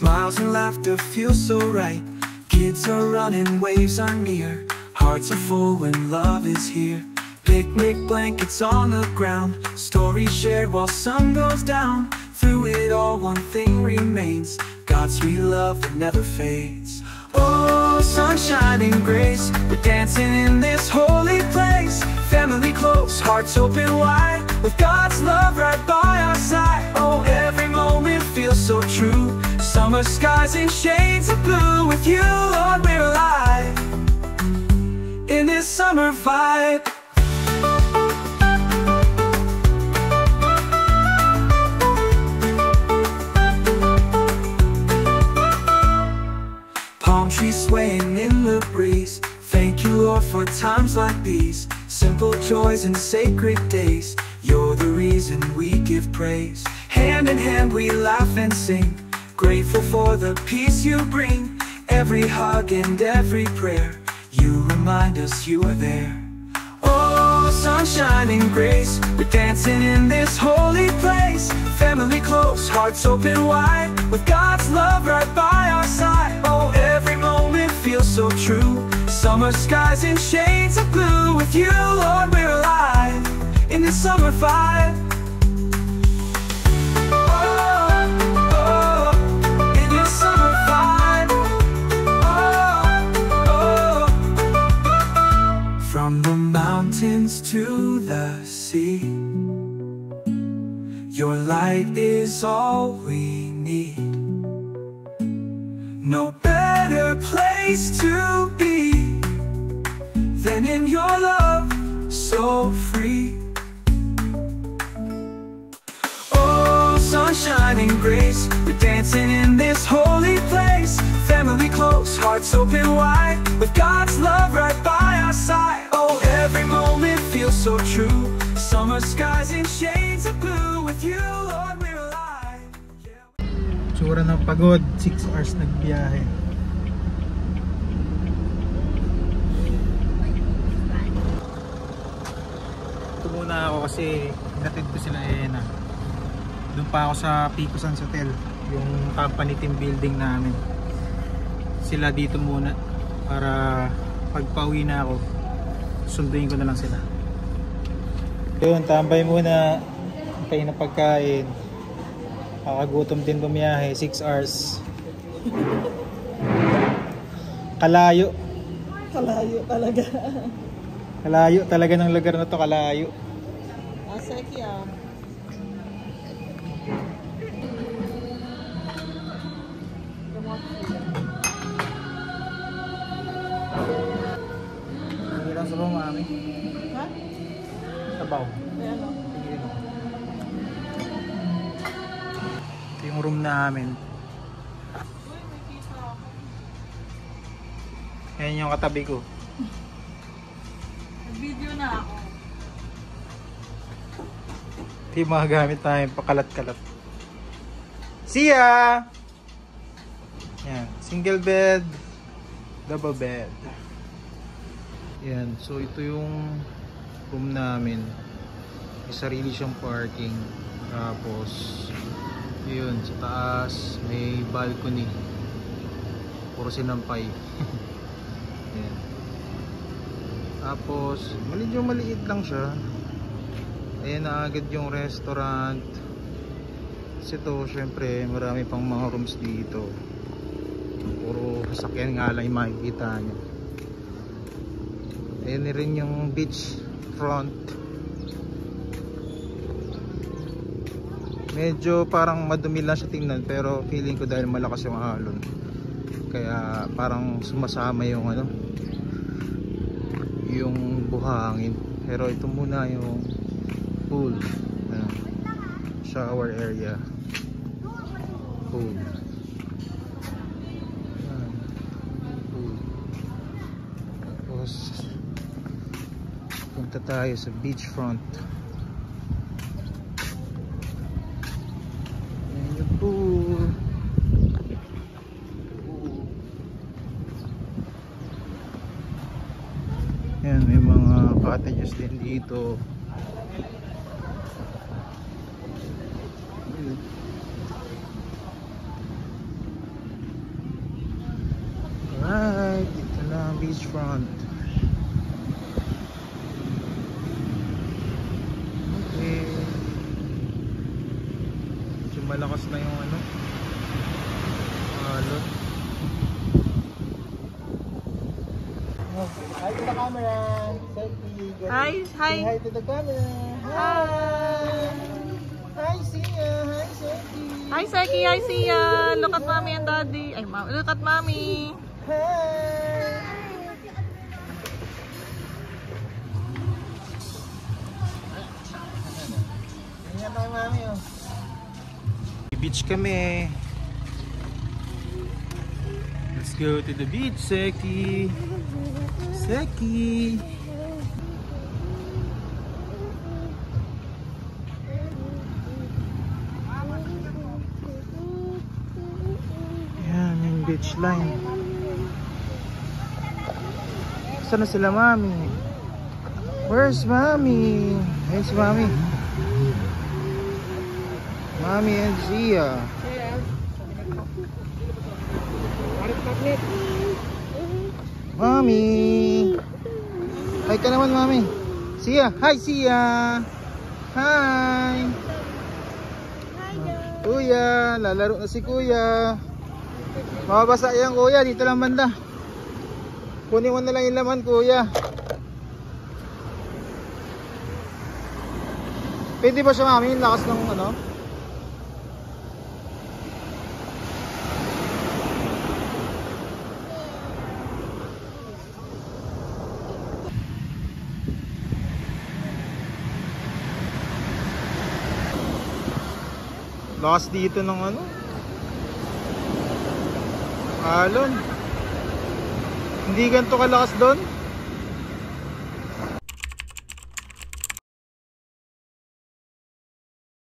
Smiles and laughter feel so right. Kids are running, waves are near. Hearts are full when love is here. Picnic blankets on the ground, stories shared while sun goes down. Through it all one thing remains, God's sweet love that never fades. Oh, sunshine and grace, we're dancing in this holy place. Family close, hearts open wide, with God's love right by our side. Oh, every moment feels so true. Summer skies and shades of blue. With you, Lord, we're alive in this summer vibe. Palm trees swaying in the breeze. Thank you, Lord, for times like these. Simple joys and sacred days. You're the reason we give praise. Hand in hand we laugh and sing, grateful for the peace you bring. Every hug and every prayer, you remind us you are there. Oh, sunshine and grace, we're dancing in this holy place. Family close, hearts open wide, with God's love right by our side. Oh, every moment feels so true. Summer skies and shades of blue. With you, Lord, we're alive in this summer vibe. From the mountains to the sea, your light is all we need. No better place to be than in your love, so free. Oh, sunshine and grace, we're dancing in this holy place. Family close, hearts open wide, with God's love right by our side. Oh, every moment feels so true. Summer skies and shades of blue. With you, Lord, we're alive. Tsura ng pagod, 6 hours nagbiyahe. Ito muna ako kasi hinatid ko sila doon pa ako sa Pico Sands Hotel, yung company team building namin. Sila dito muna para pag pauwi na ako, sunduin ko na lang sila. Yun, tambay muna, antayin na pagkain. Kakagutom din bumiyahe, 6 hours. Kalayo. Kalayo talaga. Kalayo talaga ng lugar na to, kalayo. Aseki ah. Hirang sabaw, mami. Ha? Sabaw. May ano? Ito yung room namin. Uy, may pizza ako. Ayan yung katabi ko. Nag-video na ako. Ito yung mga gamit namin, pakalat-kalat. See ya! Yan, single bed, double bed. Yan, so ito yung room namin. May sarili siyang parking. Tapos yun, sa taas may balcony. Puro sinampay. Yan. Tapos medyo maliit lang siya. Ayan na agad yung restaurant. Kasi ito, syempre marami pang mga rooms dito. Puro sasakyan nga lang yung makikita nyo. Ayan rin yung beach front. Medyo parang madumi lang siya tingnan, pero feeling ko dahil malakas yung alon, kaya parang sumasama yung yung buhangin. Pero ito muna yung pool, shower area, pool. Pool. Tapos punta tayo sa beachfront. Ayan yung pool. Ayan, may mga cottages din dito. beachfront. Okay. Medyo malakas na yung ano, alon. Hi to the camera. Selfie. Hi, hi. Say hi to the camera. Hi. Hi, Sia. Hi, Selfie. Hi, Seki. Hi, Sia. Look at mommy and daddy. Ay, look at mommy. Hi. Ingat tayo, mami. Oh. Beach kami. Let's go to the beach, Seki. Seki. Yan, yung beach line. Saan na sila, mami? Where's mommy? Where's mommy? Mommy and Zia. Mommy. Hi ka naman, mami. Zia. Hi, Zia. Hi. Kuya. Lalaro na si kuya. Mababasa yan, kuya. Dito lang banda. Kunin mo na lang yung laman, kuya. Pwede ba siya, mami? Yung lakas ng ano? Lakas dito ng ano? Alon. Hindi ganito kalakas doon?